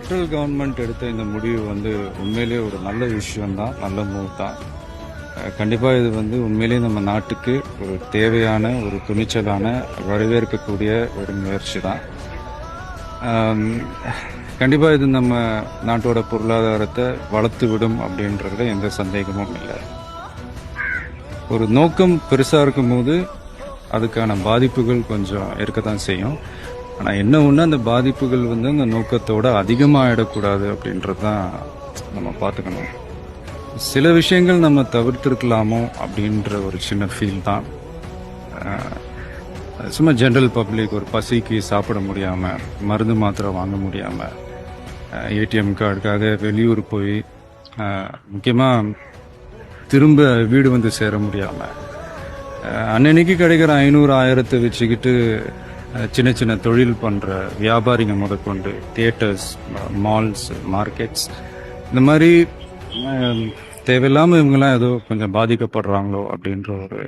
Central government எடுத்த இந்த முடிவு வந்து உண்மையிலேயே ஒரு நல்ல விஷயம்தான், நல்ல மூவ் தான். கண்டிப்பாக இது வந்து உண்மையிலேயே நம்ம நாட்டுக்கு ஒரு தேவையான ஒரு துணிச்சலான வரவேற்கக்கூடிய ஒரு முயற்சி தான். கண்டிப்பாக இது நம்ம நாட்டோட பொருளாதாரத்தை வளர்த்து விடும் அப்படின்றதுல எந்த சந்தேகமும் இல்லை. ஒரு நோக்கம் பெருசாக இருக்கும்போது அதுக்கான பாதிப்புகள் கொஞ்சம் இருக்கத்தான் செய்யும். ஆனால் என்ன ஒன்று, அந்த பாதிப்புகள் வந்து அந்த நோக்கத்தோட அதிகமாகிடக்கூடாது அப்படின்றது தான் நம்ம பார்த்துக்கணும். சில விஷயங்கள் நம்ம தவிர்த்திருக்கலாமோ அப்படின்ற ஒரு சின்ன ஃபீல் தான். சும்மா ஜென்ரல் பப்ளிக் ஒரு பசிக்கு சாப்பிட முடியாமல், மருந்து மாத்திரை வாங்க முடியாமல், ஏடிஎம் கார்டுக்காக வெளியூர் போய் முக்கியமாக திரும்ப வீடு வந்து சேர முடியாமல், அன்னன்னைக்கு கிடைக்கிற 500-1000 வச்சுக்கிட்டு சின்ன சின்ன தொழில் பண்ணுற வியாபாரிங்க முதற்கொண்டு தியேட்டர்ஸ், மால்ஸ், மார்க்கெட்ஸ், இந்த மாதிரி தேவையில்லாமல் இவங்கெல்லாம் ஏதோ கொஞ்சம் பாதிக்கப்படுறாங்களோ அப்படின்ற ஒரு